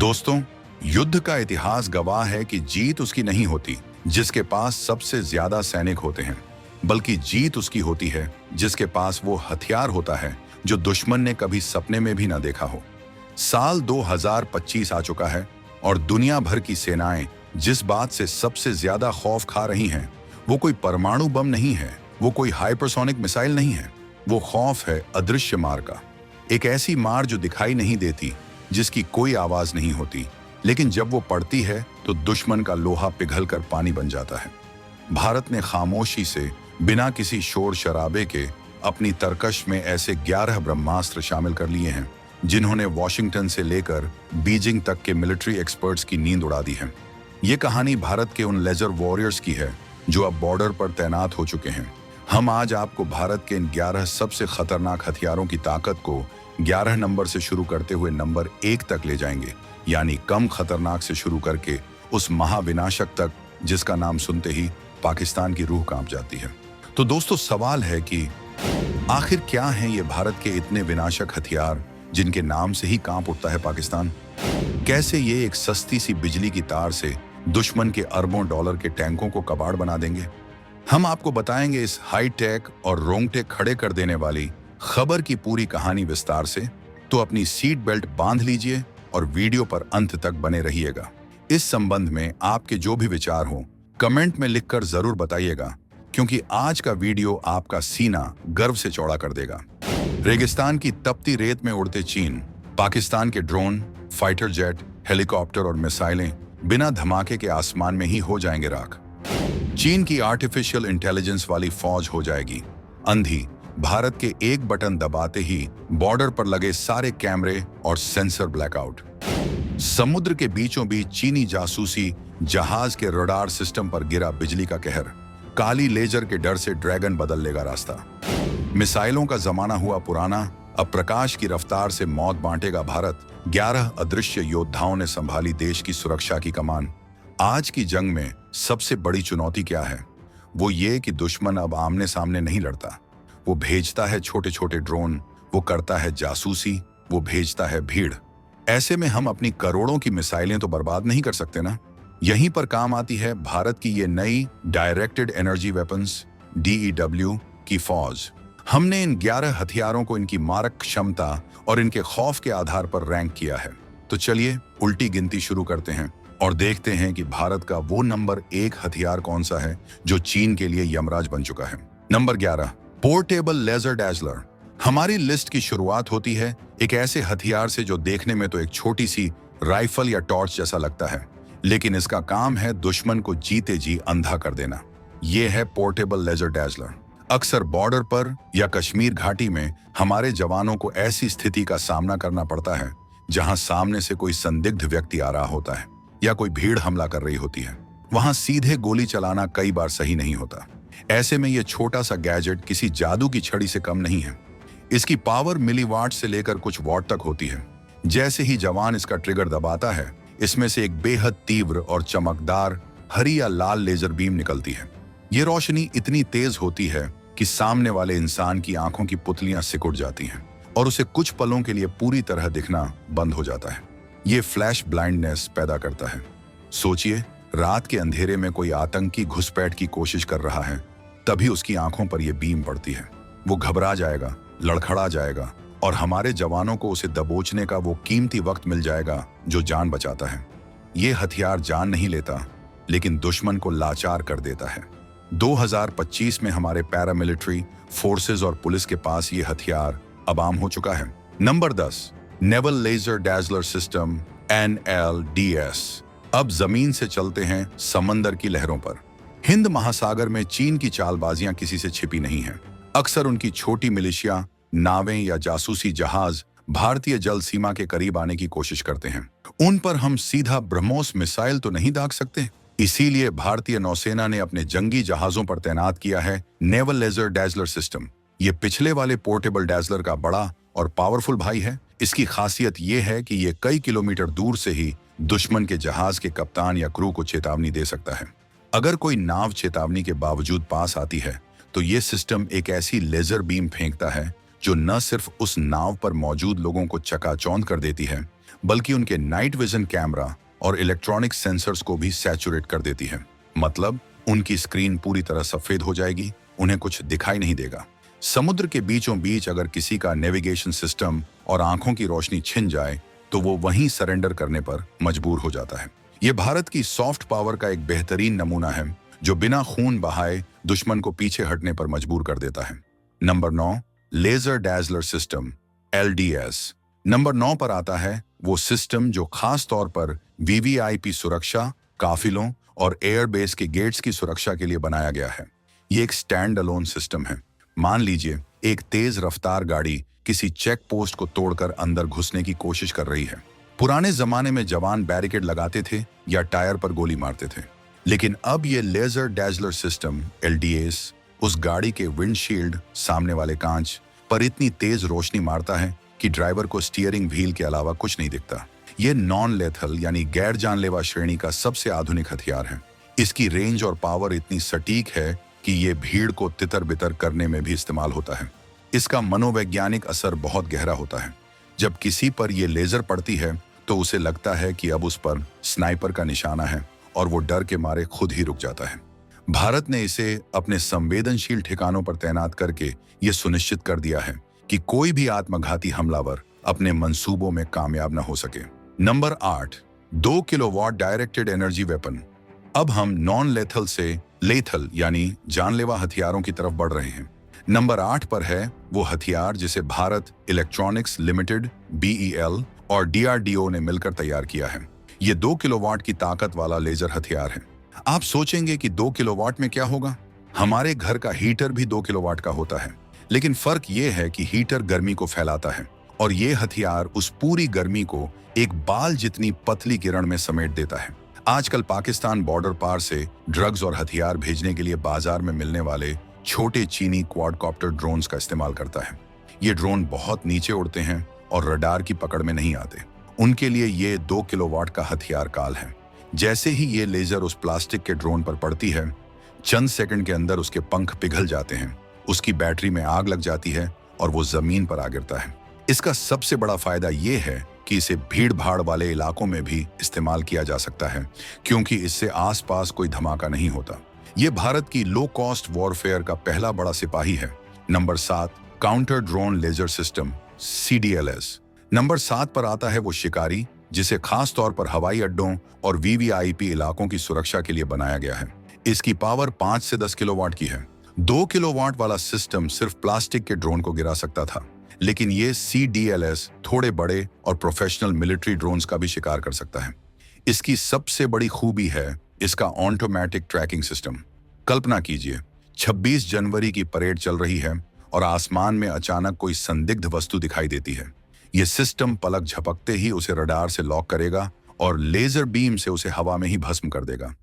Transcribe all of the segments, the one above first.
दोस्तों, युद्ध का इतिहास गवाह है कि जीत उसकी नहीं होती जिसके पास सबसे ज्यादा सैनिक होते हैं, बल्कि जीत उसकी होती है जिसके पास वो हथियार होता है जो दुश्मन ने कभी सपने में भी ना देखा हो। साल 2025 आ चुका है और दुनिया भर की सेनाएं जिस बात से सबसे ज्यादा खौफ खा रही हैं, वो कोई परमाणु बम नहीं है, वो कोई हाइपरसोनिक मिसाइल नहीं है। वो खौफ है अदृश्य मार का। एक ऐसी मार जो दिखाई नहीं देती, जिसकी कोई आवाज नहीं होती, लेकिन जब वो पड़ती है तो दुश्मन का लोहा पिघलकर पानी बन जाता है। भारत ने खामोशी से, बिना किसी शोर शराबे के, अपनी तरकश में ऐसे 11 ब्रह्मास्त्र शामिल कर लिए हैं जिन्होंने वॉशिंगटन से लेकर बीजिंग तक के मिलिट्री एक्सपर्ट्स की नींद उड़ा दी है। ये कहानी भारत के उन लेजर वॉरियर्स की है जो अब बॉर्डर पर तैनात हो चुके हैं। हम आज आपको भारत के इन 11 सबसे खतरनाक हथियारों की ताकत को 11 नंबर से शुरू करते हुए नंबर 1 तक ले जाएंगे, यानी कम खतरनाक से शुरू करके उस महाविनाशक तक जिसका नाम सुनते ही पाकिस्तान की रूह कांप जाती है। तो दोस्तों, सवाल है कि आखिर क्या हैं ये भारत के इतने विनाशक हथियार जिनके नाम से ही कांप उठता है पाकिस्तान? कैसे ये एक सस्ती सी बिजली की तार से दुश्मन के अरबों डॉलर के टैंकों को कबाड़ बना देंगे? हम आपको बताएंगे इस हाईटेक और रोंगटे खड़े कर देने वाली खबर की पूरी कहानी विस्तार से। तो अपनी सीट बेल्ट बांध लीजिए और वीडियो पर अंत तक बने रहिएगा। इस संबंध में आपके जो भी विचार हो कमेंट में लिखकर जरूर बताइएगा, क्योंकि आज का वीडियो आपका सीना गर्व से चौड़ा कर देगा। रेगिस्तान की तपती रेत में उड़ते चीन, पाकिस्तान के ड्रोन, फाइटर जेट, हेलीकॉप्टर और मिसाइलें बिना धमाके के आसमान में ही हो जाएंगे राख। चीन की आर्टिफिशियल इंटेलिजेंस वाली फौज हो जाएगी अंधी। भारत के एक बटन दबाते ही बॉर्डर पर लगे सारे कैमरे और सेंसर ब्लैकआउट। समुद्र के बीचों बीच चीनी जासूसी जहाज के रडार सिस्टम पर गिरा बिजली का कहर। काली लेजर के डर से ड्रैगन बदल लेगा रास्ता। मिसाइलों का जमाना हुआ पुराना, अब प्रकाश की रफ्तार से मौत बांटेगा भारत। 11 अदृश्य योद्धाओं ने संभाली देश की सुरक्षा की कमान। आज की जंग में सबसे बड़ी चुनौती क्या है? वो ये कि दुश्मन अब आमने सामने नहीं लड़ता। वो भेजता है छोटे छोटे ड्रोन, वो करता है जासूसी, वो भेजता है भीड़। ऐसे में हम अपनी करोड़ों की मिसाइलें तो बर्बाद नहीं कर सकते ना। यहीं पर काम आती है भारत की ये नई डायरेक्टेड एनर्जी वेपन्स DEW की फौज। हमने इन 11 हथियारों को इनकी मारक क्षमता और इनके खौफ के आधार पर रैंक किया है। तो चलिए उल्टी गिनती शुरू करते हैं और देखते हैं कि भारत का वो नंबर 1 हथियार कौन सा है जो चीन के लिए यमराज बन चुका है। Number 11, portable laser dazzler. हमारी लिस्ट की शुरुआत होती है एक ऐसे हथियार से जो देखने में तो एक छोटी सी राइफल या टॉर्च जैसा लगता है, लेकिन इसका काम है दुश्मन को जीते जी अंधा कर देना। यह है पोर्टेबल लेजर डैजलर। अक्सर बॉर्डर पर या कश्मीर घाटी में हमारे जवानों को ऐसी स्थिति का सामना करना पड़ता है जहां सामने से कोई संदिग्ध व्यक्ति आ रहा होता है या कोई भीड़ हमला कर रही होती है। वहां सीधे गोली चलाना कई बार सही नहीं होता। ऐसे में यह छोटा सा गैजेट किसी जादू की छड़ी से कम नहीं है। इसकी पावर मिलीवाट से लेकर कुछ वॉट तक होती है। जैसे ही जवान इसका ट्रिगर दबाता है, इसमें से एक बेहद तीव्र और चमकदार हरी या लाल लेजर बीम निकलती है। ये रोशनी इतनी तेज होती है कि सामने वाले इंसान की आंखों की पुतलियां सिकुड़ जाती हैं और उसे कुछ पलों के लिए पूरी तरह दिखना बंद हो जाता है। ये फ्लैश ब्लाइंडनेस पैदा करता है। सोचिए, रात के अंधेरे में कोई आतंकी घुसपैठ की कोशिश कर रहा है, तभी उसकी आंखों पर यह बीम पड़ती है। वो घबरा जाएगा, लड़खड़ा जाएगा और हमारे जवानों को उसे दबोचने का वो कीमती वक्त मिल जाएगा जो जान बचाता है। ये हथियार जान नहीं लेता, लेकिन दुश्मन को लाचार कर देता है। 2025 में हमारे पैरामिलिट्री फोर्सेस और पुलिस के पास ये हथियार अब आम हो चुका है। Number 10, naval laser dazzler system NLDS। अब जमीन से चलते हैं समंदर की लहरों पर। हिंद महासागर में चीन की चालबाजियां किसी से छिपी नहीं हैं। अक्सर उनकी छोटी मिलिशिया, नावें या जासूसी जहाज भारतीय जल सीमा के करीब आने की कोशिश करते हैं। उन पर हम सीधा ब्रह्मोस मिसाइल तो नहीं दाग सकते। इसीलिए भारतीय नौसेना ने अपने जंगी जहाजों पर तैनात किया है नेवल लेजर डैजलर सिस्टम। ये पिछले वाले पोर्टेबल डैजलर का बड़ा और पावरफुल भाई है। इसकी खासियत ये है कि ये कई किलोमीटर दूर से ही दुश्मन के जहाज के कप्तान या क्रू को चेतावनी दे सकता है। अगर कोई नाव चेतावनी के बावजूद पास आती है, तो ये सिस्टम एक ऐसी लेजर बीम फेंकता है जो न सिर्फ उस नाव पर मौजूद लोगों को चकाचौंध कर देती है, बल्कि उनके नाइट विजन कैमरा और इलेक्ट्रॉनिक सेंसर्स को भी सैचुरेट कर देती है। मतलब उनकी स्क्रीन पूरी तरह सफेद हो जाएगी, उन्हें कुछ दिखाई नहीं देगा। समुद्र के बीचों बीच अगर किसी का नेविगेशन सिस्टम और आंखों की रोशनी छिन जाए तो वो वहीं सरेंडर करने पर मजबूर हो जाता है। ये भारत की सॉफ्ट पावर का एक बेहतरीन नमूना है जो बिना खून बहाए दुश्मन को पीछे हटने पर मजबूर कर देता है। Number 9, laser dazzler system, LDS। Number 9 पर आता है वो सिस्टम जो खास तौर पर VVIP सुरक्षा, काफिलों और एयरबेस के गेट्स की सुरक्षा के लिए बनाया गया है। ये एक स्टैंड अलोन सिस्टम है। मान लीजिए एक तेज रफ्तार गाड़ी किसी चेक पोस्ट को तोड़कर अंदर घुसने की कोशिश कर रही है। पुराने जमाने में जवान बैरिकेड लगाते थे या टायर पर गोली मारते थे, लेकिन अब ये लेजर डैजलर सिस्टम LDS उस गाड़ी के विंडशील्ड, सामने वाले कांच पर इतनी तेज रोशनी मारता है कि ड्राइवर को स्टीयरिंग व्हील के अलावा कुछ नहीं दिखता। ये नॉन लेथल यानी गैर जानलेवा श्रेणी का सबसे आधुनिक हथियार है। इसकी रेंज और पावर इतनी सटीक है कि ये भीड़ को तितर बितर करने में भी इस्तेमाल होता है। इसका मनोवैज्ञानिक असर बहुत गहरा होता है। जब किसी पर यह लेजर पड़ती है तो उसे लगता है कि अब उस पर स्नाइपर का निशाना है और वो डर के मारे खुद ही रुक जाता है। भारत ने इसे अपने संवेदनशील ठिकानों पर तैनात करके ये सुनिश्चित कर दिया है कि कोई भी आत्मघाती हमलावर अपने मंसूबों में कामयाब न हो सके। Number 8, 2 kilowatt directed energy weapon. अब हम नॉन लेथल से लेथल यानी जानलेवा हथियारों की तरफ बढ़ रहे हैं। नंबर 8 पर है वो हथियार जिसे भारत इलेक्ट्रॉनिक्स लिमिटेड, BEL और DRDO ने मिलकर तैयार किया है। ये 2 किलोवाट की ताकत वाला लेजर हथियार है। आप सोचेंगे कि 2 किलोवाट में क्या होगा? हमारे घर का हीटर भी 2 किलोवाट का होता है, लेकिन फर्क ये है कि हीटर गर्मी को फैलाता है और ये हथियार उस पूरी गर्मी को एक बाल जितनी पतली किरण में समेट देता है। आजकल पाकिस्तान बॉर्डर पार से ड्रग्स और हथियार भेजने के लिए बाजार में मिलने वाले छोटे चीनी क्वाडकॉप्टर ड्रोन्स का इस्तेमाल करता है। ये ड्रोन बहुत नीचे उड़ते हैं और रडार की पकड़ में नहीं आते। उनके लिए ये 2 किलोवाट का हथियार काल है। जैसे ही ये लेजर उस प्लास्टिक के ड्रोन पर पड़ती है, चंद सेकंड के अंदर उसके पंख पिघल जाते हैं, उसकी बैटरी में आग लग जाती है और वो जमीन पर आ गिरता है। इसका सबसे बड़ा फायदा ये है कि इसे भीड़ भाड़ वाले इलाकों में भी इस्तेमाल किया जा सकता है, क्योंकि इससे आसपास कोई धमाका नहीं होता। ये भारत की लो कॉस्ट वॉरफेयर का पहला बड़ा सिपाही है। Number 7, counter drone laser system, CDLS। Number 7 पर आता है वो शिकारी जिसे खास तौर पर हवाई अड्डों और VVIP इलाकों की सुरक्षा के लिए बनाया गया है। इसकी पावर 5 से 10 किलोवाट की है। 2 किलोवाट वाला सिस्टम सिर्फ प्लास्टिक के ड्रोन को गिरा सकता था, लेकिन ये CDLS थोड़े बड़े और प्रोफेशनल मिलिट्री ड्रोन्स का भी शिकार कर सकता है। इसकी सबसे बड़ी खूबी है इसका ऑटोमेटिक ट्रैकिंग सिस्टम। कल्पना कीजिए 26 जनवरी की परेड चल रही है और आसमान में अचानक कोई संदिग्ध वस्तु दिखाई देती है। यह सिस्टम पलक झपकते ही उसे रडार से लॉक करेगा और लेजर बीम से उसे हवा में ही भस्म कर देगा।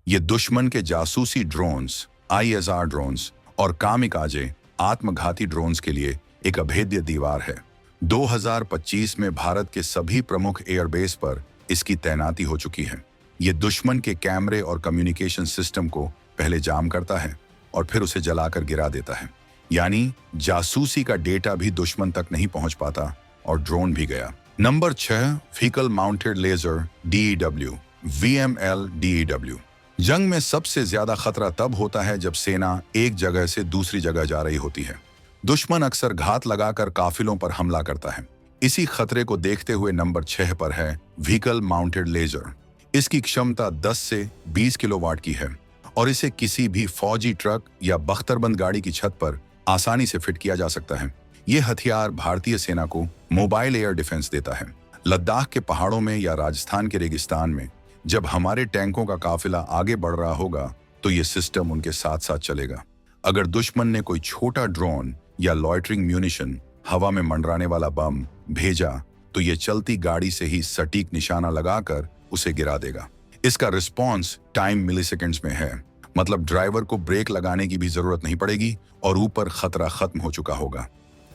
ये दुश्मन के जासूसी ड्रोन्स, ISR ड्रोन्स और कामिकाजे आत्मघाती ड्रोन्स के लिए एक अभेद्य दीवार है। 2025 में भारत के सभी प्रमुख एयरबेस पर इसकी तैनाती हो चुकी है। ये दुश्मन के कैमरे और कम्युनिकेशन सिस्टम को पहले जाम करता है और फिर उसे जलाकर गिरा देता है। यानी जासूसी का डेटा भी दुश्मन तक नहीं पहुंच पाता और ड्रोन भी गया। Number 6, vehicle mounted laser DEW, VML DEW। जंग में सबसे ज्यादा खतरा तब होता है जब सेना एक जगह से दूसरी जगह जा रही होती है। दुश्मन अक्सर घात लगाकर काफिलों पर हमला करता है। इसी खतरे को देखते हुए नंबर 6 पर है व्हीकल माउंटेड लेजर। इसकी क्षमता 10 से 20 किलोवाट की है और इसे किसी भी फौजी ट्रक या बख्तरबंद गाड़ी की छत पर आसानी से फिट किया जा सकता है। यह हथियार भारतीय सेना को मोबाइल एयर डिफेंस देता है। लद्दाख के पहाड़ों में या राजस्थान के रेगिस्तान में जब हमारे टैंकों का काफिला आगे बढ़ रहा होगा तो यह सिस्टम उनके साथ साथ चलेगा। अगर दुश्मन ने कोई छोटा ड्रोन या लॉइटरिंग म्यूनिशन, हवा में मंडराने वाला बम भेजा तो यह चलती गाड़ी से ही सटीक निशाना लगाकर उसे गिरा देगा। इसका रिस्पॉन्स टाइम मिलीसेकंड्स में है, मतलब ड्राइवर को ब्रेक लगाने की भी जरूरत नहीं पड़ेगी और ऊपर खतरा खत्म हो चुका होगा।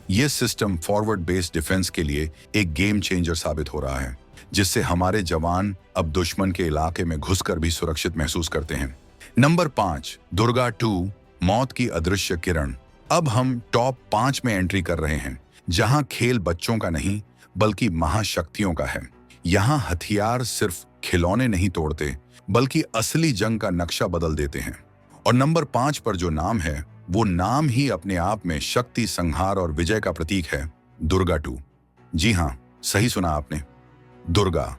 यह सिस्टम फॉरवर्ड बेस्ड डिफेंस के लिए एक गेम चेंजर साबित हो रहा है, जिससे हमारे जवान अब दुश्मन के इलाके में घुसकर भी सुरक्षित महसूस करते हैं। नंबर 5, दुर्गा 2, मौत की अदृश्य किरण। अब हम टॉप 5 में एंट्री कर रहे हैं, जहां खेल बच्चों का नहीं बल्कि महाशक्तियों का है। यहाँ हथियार सिर्फ खिलौने नहीं तोड़ते, बल्कि असली जंग का नक्शा बदल देते हैं। और नंबर 5 पर जो नाम है, वो नाम ही अपने आप में शक्ति, संहार और विजय का प्रतीक है, दुर्गा 2। जी हाँ, सही सुना आपने, दुर्गा।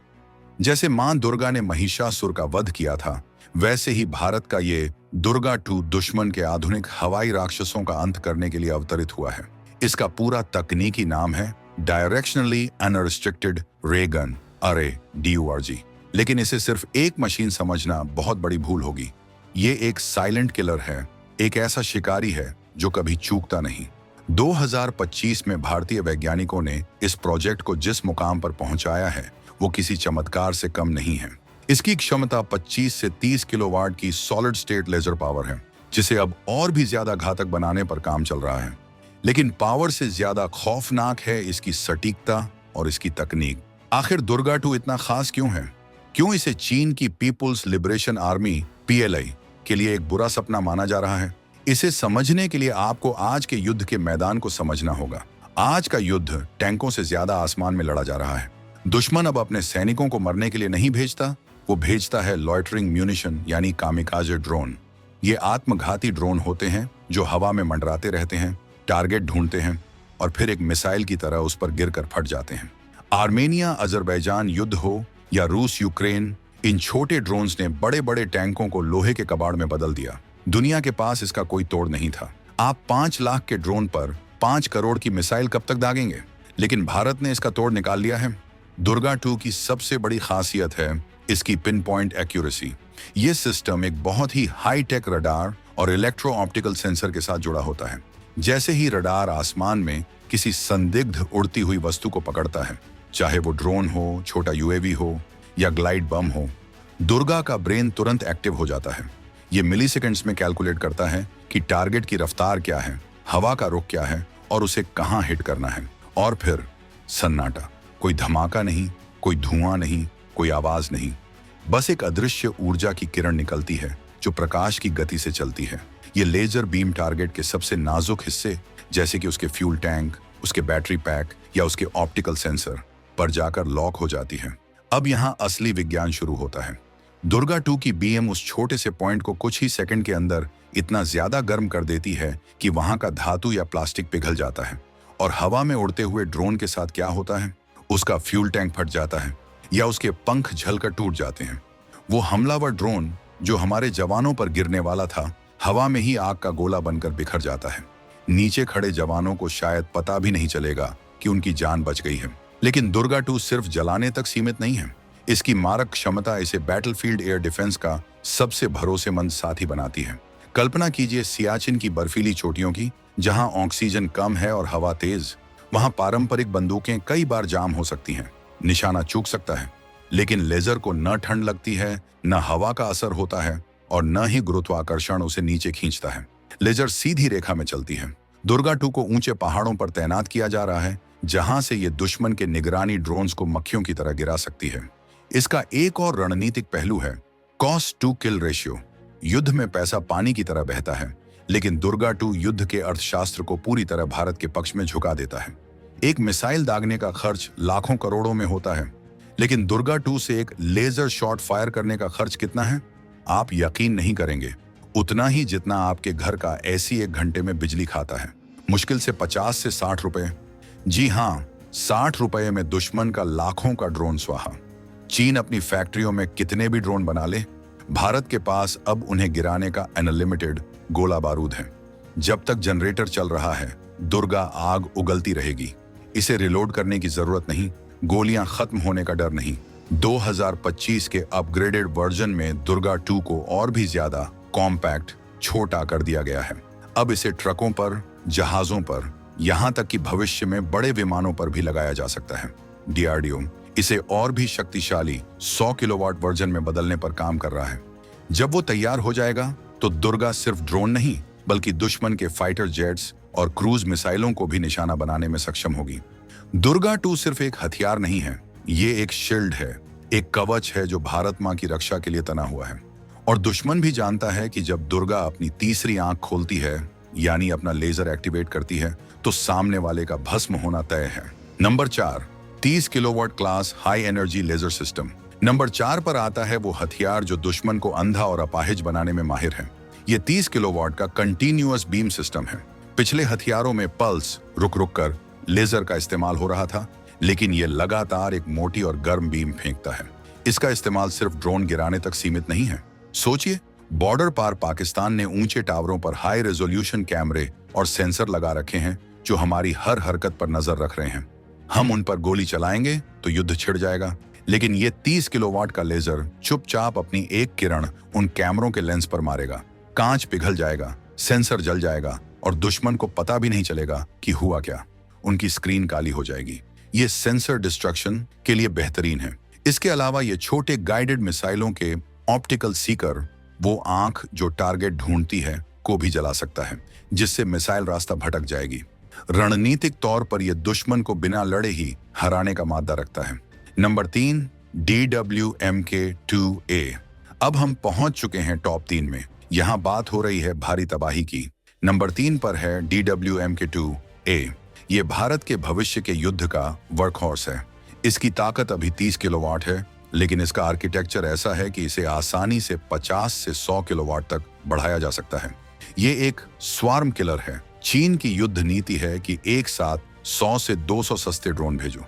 जैसे मां दुर्गा ने महिषासुर का वध किया था, वैसे ही भारत का ये दुर्गा 2 दुश्मन के आधुनिक हवाई राक्षसों का अंत करने के लिए अवतरित हुआ है। इसका पूरा तकनीकी नाम है डायरेक्शनली अनरिस्ट्रिक्टेड रे गन अरे DURG। लेकिन इसे सिर्फ एक मशीन समझना बहुत बड़ी भूल होगी। ये एक साइलेंट किलर है, एक ऐसा शिकारी है जो कभी चूकता नहीं। 2025 में भारतीय वैज्ञानिकों ने इस प्रोजेक्ट को जिस मुकाम पर पहुंचाया है, वो किसी चमत्कार से कम नहीं है। इसकी क्षमता 25 से 30 किलोवाट की सॉलिड स्टेट लेजर पावर है, जिसे अब और भी ज्यादा घातक बनाने पर काम चल रहा है। लेकिन पावर से ज्यादा खौफनाक है इसकी सटीकता और इसकी तकनीक। आखिर दुर्गा 2 इतना खास क्यों है? क्यों इसे चीन की पीपुल्स लिबरेशन आर्मी PLA के लिए एक बुरा सपना माना जा रहा है? इसे समझने के लिए आपको आज के युद्ध के मैदान को समझना होगा। आज का युद्ध टैंकों से ज्यादा आसमान में लड़ा जा रहा है। दुश्मन अब अपने सैनिकों को मरने के लिए नहीं भेजता, वो भेजता है लॉइटरिंग म्यूनिशन यानी कामिकाजे ड्रोन। ये आत्मघाती ड्रोन होते हैं जो हवा में मंडराते रहते हैं, टारगेट ढूंढते हैं और फिर एक मिसाइल की तरह उस पर गिरकर फट जाते हैं। आर्मेनिया अजरबैजान युद्ध हो या रूस यूक्रेन, इन छोटे ड्रोन्स ने बड़े बड़े टैंकों को लोहे के कबाड़ में बदल दिया। दुनिया के पास इसका कोई तोड़ नहीं था। आप 5 लाख के ड्रोन पर 5 करोड़ की मिसाइल कब तक दागेंगे? लेकिन भारत ने इसका तोड़ निकाल लिया है। दुर्गा 2 की सबसे बड़ी खासियत है इसकी पिन पॉइंट एक्यूरेसी। ये सिस्टम एक बहुत ही हाई टेक रडार और इलेक्ट्रो ऑप्टिकल सेंसर के साथ जुड़ा होता है। जैसे ही रडार आसमान में किसी संदिग्ध उड़ती हुई वस्तु को पकड़ता है, चाहे वो ड्रोन हो, छोटा UAV हो या ग्लाइड बम हो, दुर्गा का ब्रेन तुरंत एक्टिव हो जाता है। ये मिलीसेकंड्स में कैलकुलेट करता है कि टारगेट की रफ्तार क्या है, हवा का रुख क्या है और उसे कहां हिट करना है। और फिर सन्नाटा, कोई धमाका नहीं, कोई धुआं नहीं, कोई आवाज नहीं, बस एक अदृश्य ऊर्जा की किरण निकलती है जो प्रकाश की गति से चलती है। ये लेजर बीम टारगेट के सबसे नाजुक हिस्से, जैसे कि उसके फ्यूल टैंक, उसके बैटरी पैक या उसके ऑप्टिकल सेंसर पर जाकर लॉक हो जाती है। अब यहाँ असली विज्ञान शुरू होता है। दुर्गा 2 की BM उस छोटे से पॉइंट को कुछ ही सेकंड के अंदर इतना ज्यादा गर्म कर देती है कि वहां का धातु या प्लास्टिक पिघल जाता है। और हवा में उड़ते हुए ड्रोन के साथ क्या होता है? उसका फ्यूल टैंक फट जाता है या उसके पंख झलकर टूट जाते हैं। वो हमलावर ड्रोन जो हमारे जवानों पर गिरने वाला था, हवा में ही आग का गोला बनकर बिखर जाता है। नीचे खड़े जवानों को शायद पता भी नहीं चलेगा कि उनकी जान बच गई है। लेकिन दुर्गा 2 सिर्फ जलाने तक सीमित नहीं है। इसकी मारक क्षमता इसे बैटलफील्ड एयर डिफेंस का सबसे भरोसेमंद साथी बनाती है। कल्पना कीजिए सियाचिन की बर्फीली चोटियों की, जहां ऑक्सीजन कम है और हवा तेज। वहां पारंपरिक बंदूकें कई बार जाम हो सकती हैं, निशाना चूक सकता है, लेकिन लेजर को न ठंड लगती है, न हवा का असर होता है और न ही गुरुत्वाकर्षण उसे नीचे खींचता है। लेजर सीधी रेखा में चलती है। दुर्गा 2 को ऊंचे पहाड़ों पर तैनात किया जा रहा है, जहां से ये दुश्मन के निगरानी ड्रोन्स को मक्खियों की तरह गिरा सकती है। इसका एक और रणनीतिक पहलू है कॉस्ट टू किल रेशियो। युद्ध में पैसा पानी की तरह बहता है, लेकिन दुर्गा 2 युद्ध के अर्थशास्त्र को पूरी तरह भारत के पक्ष में झुका देता है। एक मिसाइल दागने का खर्च लाखों करोड़ों में होता है, लेकिन दुर्गा 2 से एक लेजर शॉट फायर करने का खर्च कितना है? आप यकीन नहीं करेंगे, उतना ही जितना आपके घर का AC 1 घंटे में बिजली खाता है। मुश्किल से 50 से 60 रुपए। जी हाँ, 60 रुपए में दुश्मन का लाखों का ड्रोन स्वाहा। चीन अपनी फैक्ट्रियों में कितने भी ड्रोन बना ले, भारत के पास अब उन्हें गिराने का अनलिमिटेड गोला बारूद है। जब तक जनरेटर चल रहा है, दुर्गा आग उगलती रहेगी। इसे रिलोड करने की जरूरत नहीं, गोलियां खत्म होने का डर नहीं। 2025 के अपग्रेडेड वर्जन में दुर्गा 2 को और भी ज्यादा कॉम्पैक्ट, छोटा कर दिया गया है। अब इसे ट्रकों पर, जहाजों पर, यहां तक कि भविष्य में बड़े विमानों पर भी लगाया जा सकता है। DRDO इसे और भी शक्तिशाली 100 किलोवाट वर्जन में बदलने पर काम कर रहा है। जब वो तैयार हो जाएगा तो दुर्गा सिर्फ ड्रोन नहीं, बल्कि दुश्मन के फाइटर जेट्स और क्रूज मिसाइलों को भी निशाना बनाने में सक्षम होगी। दुर्गा 2 सिर्फ एक हथियार नहीं है, ये एक शील्ड है, एक कवच है जो भारत मां की रक्षा के लिए तना हुआ है। और दुश्मन भी जानता है कि जब दुर्गा अपनी तीसरी आंख खोलती है, यानी अपना लेजर एक्टिवेट करती है, तो सामने वाले का भस्म होना तय है। Number 4, 30 kilowatt class high energy laser system. Number 4 पर आता है वो हथियार जो दुश्मन को अंधा और अपाहिज बनाने में माहिर है। ये 30 किलोवाट का कंटिन्यूअस बीम सिस्टम है। पिछले हथियारों में पल्स रुक रुक कर लेजर का इस्तेमाल हो रहा था, लेकिन ये लगातार एक मोटी और गर्म बीम फेंकता है। इसका इस्तेमाल सिर्फ ड्रोन गिराने तक सीमित नहीं है। सोचिए, बॉर्डर पार पाकिस्तान ने ऊंचे टावरों पर हाई रेजोल्यूशन कैमरे और सेंसर लगा रखे हैं जो हमारी हर हरकत पर नजर रख रहे हैं। हम उन पर गोली चलाएंगे तो युद्ध छिड़ जाएगा, लेकिन ये 30 किलोवाट का लेजर चुपचाप अपनी एक किरण उन कैमरों के लेंस पर मारेगा। कांच पिघल जाएगा, सेंसर जल जाएगा और दुश्मन को पता भी नहीं चलेगा कि हुआ क्या। उनकी स्क्रीन काली हो जाएगी। ये सेंसर डिस्ट्रक्शन के लिए बेहतरीन है। इसके अलावा ये छोटे गाइडेड मिसाइलों के ऑप्टिकल सीकर, वो आंख जो टारगेट ढूंढती है, को भी जला सकता है, जिससे मिसाइल रास्ता भटक जाएगी। रणनीतिक तौर पर यह दुश्मन को बिना लड़े ही हराने का मादा रखता है। Number 3, DWMK-2A। अब हम पहुंच चुके हैं टॉप 3 में। यहां बात हो रही है भारी तबाही की। नंबर 3 पर है DWMK-2A। ये भारत के भविष्य के युद्ध का वर्कहॉर्स है। इसकी ताकत अभी 30 किलोवाट है, लेकिन इसका आर्किटेक्चर ऐसा है कि इसे आसानी से 50 से 100 किलोवाट तक बढ़ाया जा सकता है। ये एक स्वार्म किलर है। चीन की युद्ध नीति है कि एक साथ 100 से 200 सस्ते ड्रोन भेजो।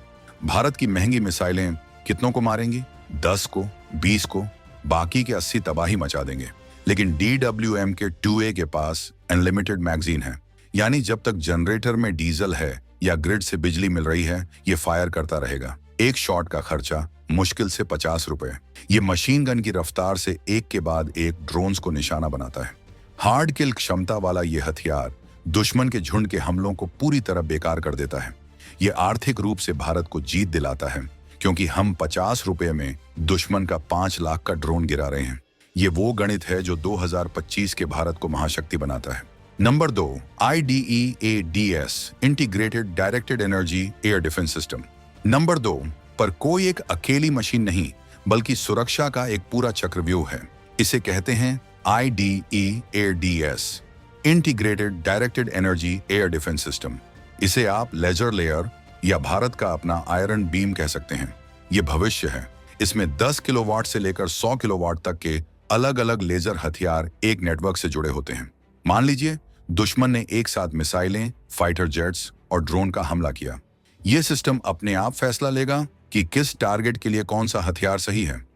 भारत की महंगी मिसाइलें कितनों को मारेंगी? 10 को, 20 को, बाकी के 80 तबाही मचा देंगे। लेकिन DWMK-2A के पास अनलिमिटेड मैगजीन है, यानी जब तक जनरेटर में डीजल है या ग्रिड से बिजली मिल रही है, ये फायर करता रहेगा। एक शॉट का खर्चा मुश्किल से 50 रुपए। ये मशीन गन की रफ्तार से एक के बाद एक ड्रोन्स को निशाना बनाता है। हार्ड किल क्षमता वाला ये हथियार दुश्मन के झुंड के हमलों को पूरी तरह बेकार कर देता है। ये आर्थिक रूप से भारत को जीत दिलाता है, क्योंकि हम 50 रुपए में दुश्मन का 5 लाख का ड्रोन गिरा रहे हैं। ये वो गणित है जो 2025 के भारत को महाशक्ति बनाता है। Number 2, IDEADS, integrated directed energy air defence system. Number 2 पर कोई एक अकेली मशीन नहीं, बल्कि सुरक्षा का एक पूरा चक्रव्यूह है। इसे कहते हैं IDEADS, integrated directed energy air defence system. इसे आप लेजर लेयर या भारत का अपना आयरन बीम कह सकते हैं। ये भविष्य है। इसमें 10 किलोवाट से लेकर 100 किलोवाट तक के अलग अलग लेजर हथियार एक नेटवर्क से जुड़े होते हैं। मान लीजिए दुश्मन ने एक साथ मिसाइलें, फाइटर जेट्स और ड्रोन का हमला किया। यह सिस्टम अपने आप फैसला लेगा कि किस टारगेट के लिए कौन सा हथियार सही है।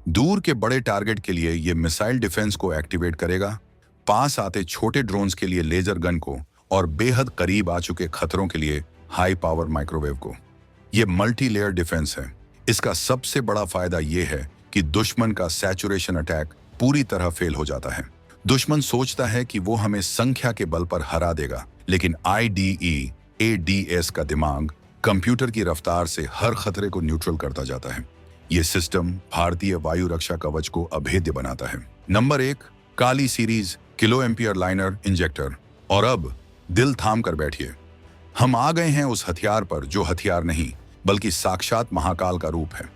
दूर के बड़े टारगेट के लिए यह मिसाइल डिफेंस को एक्टिवेट करेगा, पास आते छोटे ड्रोन्स के लिए लेजर गन को, और बेहद करीब आ चुके खतरों के लिए हाई पावर माइक्रोवेव को। यह मल्टी लेयर डिफेंस है। इसका सबसे बड़ा फायदा यह है कि दुश्मन का सैचुरेशन अटैक पूरी तरह फेल हो जाता है। दुश्मन सोचता है कि वो हमें संख्या के बल पर हरा देगा, लेकिन IDEADS का दिमाग कंप्यूटर की रफ्तार से हर खतरे को न्यूट्रल करता जाता है। ये सिस्टम भारतीय वायु रक्षा कवच को अभेद्य बनाता है। नंबर 1, काली series kilo ampere liner injector. और अब दिल थाम कर बैठिए, हम आ गए हैं उस हथियार पर जो हथियार नहीं बल्कि साक्षात महाकाल का रूप है।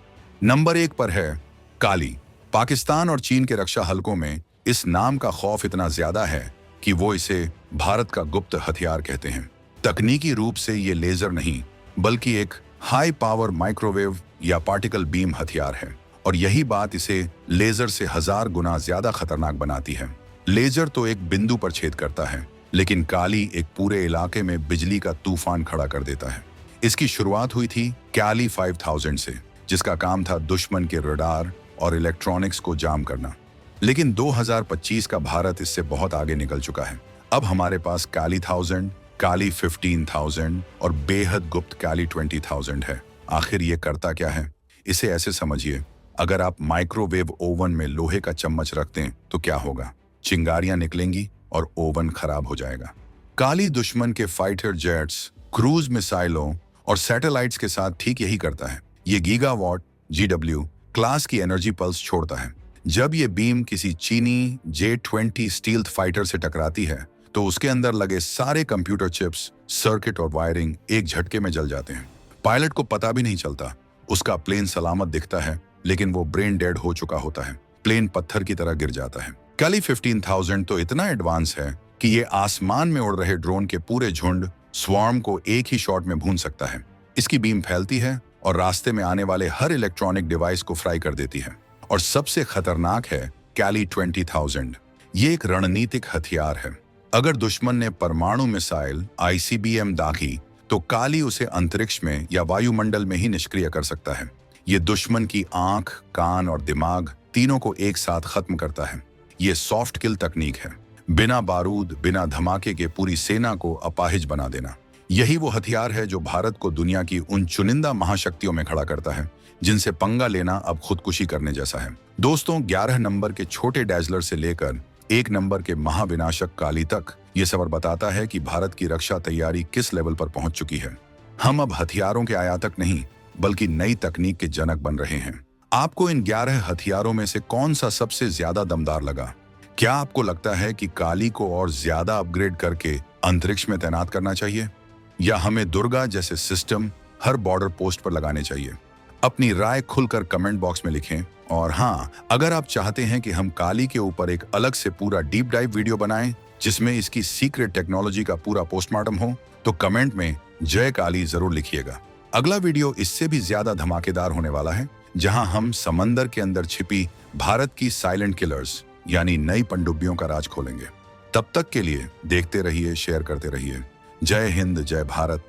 नंबर 1 पर है काली। पाकिस्तान और चीन के रक्षा हलकों में इस नाम का खौफ इतना ज्यादा है कि वो इसे भारत का गुप्त हथियार कहते हैं। तकनीकी रूप से ये लेजर नहीं बल्कि एक हाई पावर माइक्रोवेव या पार्टिकल बीम हथियार है, और यही बात इसे लेजर से 1000 गुना ज्यादा खतरनाक बनाती है। लेजर तो एक बिंदु पर छेद करता है, लेकिन काली एक पूरे इलाके में बिजली का तूफान खड़ा कर देता है। इसकी शुरुआत हुई थी काली 5000 से, जिसका काम था दुश्मन के रडार और इलेक्ट्रॉनिक्स को जाम करना। लेकिन 2025 का भारत इससे बहुत आगे निकल चुका है। अब हमारे पास काली 1000, काली 15000 और बेहद गुप्त काली 20000 है। आखिर ये करता क्या है? इसे ऐसे समझिए, अगर आप माइक्रोवेव ओवन में लोहे का चम्मच रख दें तो क्या होगा? चिंगारियां निकलेंगी और ओवन खराब हो जाएगा। काली दुश्मन के फाइटर जेट्स, क्रूज मिसाइलों और सैटेलाइट्स के साथ ठीक यही करता है। ये गीगावाट GW क्लास की एनर्जी पल्स छोड़ता है। जब ये बीम किसी चीनी J-20 स्टील्थ फाइटर से टकराती है तो उसके अंदर लगे सारे कंप्यूटर चिप्स, सर्किट और वायरिंग एक झटके में जल जाते हैं। पायलट को पता भी नहीं चलता। उसका प्लेन सलामत दिखता है, लेकिन वो ब्रेन डेड हो चुका होता है। प्लेन पत्थर की तरह गिर जाता है। काली 15000 तो इतना एडवांस है कि ये आसमान में उड़ रहे ड्रोन के पूरे झुंड, स्वार्म को एक ही शॉट में भून सकता है। इसकी बीम फैलती है और रास्ते में आने वाले हर इलेक्ट्रॉनिक डिवाइस को फ्राई कर देती है। और सबसे खतरनाक है कैली 20,000। ये एक रणनीतिक हथियार है। अगर दुश्मन ने परमाणु मिसाइल ICBM दागी तो काली उसे अंतरिक्ष में या वायुमंडल में ही निष्क्रिय कर सकता है। ये दुश्मन की आंख, कान और दिमाग तीनों को एक साथ खत्म करता है। ये सॉफ्ट किल तकनीक है, बिना बारूद, बिना धमाके के पूरी सेना को अपाहिज बना देना। यही वो हथियार है जो भारत को दुनिया की उन चुनिंदा महाशक्तियों में खड़ा करता है जिनसे पंगा लेना अब खुदकुशी करने जैसा है। दोस्तों, 11 नंबर के छोटे डैजलर से लेकर 1 नंबर के महाविनाशक काली तक ये सफर बताता है कि भारत की रक्षा तैयारी किस लेवल पर पहुंच चुकी है। हम अब हथियारों के आयातक नहीं बल्कि नई तकनीक के जनक बन रहे हैं। आपको इन 11 हथियारों में से कौन सा सबसे ज्यादा दमदार लगा? क्या आपको लगता है कि काली को और ज्यादा अपग्रेड करके अंतरिक्ष में तैनात करना चाहिए, या हमें दुर्गा जैसे सिस्टम हर बॉर्डर पोस्ट पर लगाने चाहिए? अपनी राय खुलकर कमेंट बॉक्स में लिखें। और हाँ, अगर आप चाहते हैं कि हम काली के ऊपर एक अलग से पूरा डीप डाइव वीडियो बनाएं जिसमें इसकी सीक्रेट टेक्नोलॉजी का पूरा पोस्टमार्टम हो, तो कमेंट में जय काली जरूर लिखिएगा। अगला वीडियो इससे भी ज्यादा धमाकेदार होने वाला है, जहां हम समंदर के अंदर छिपी भारत की साइलेंट किलर्स यानी नई पनडुब्बियों का राज खोलेंगे। तब तक के लिए देखते रहिए, शेयर करते रहिए। जय हिंद, जय भारत।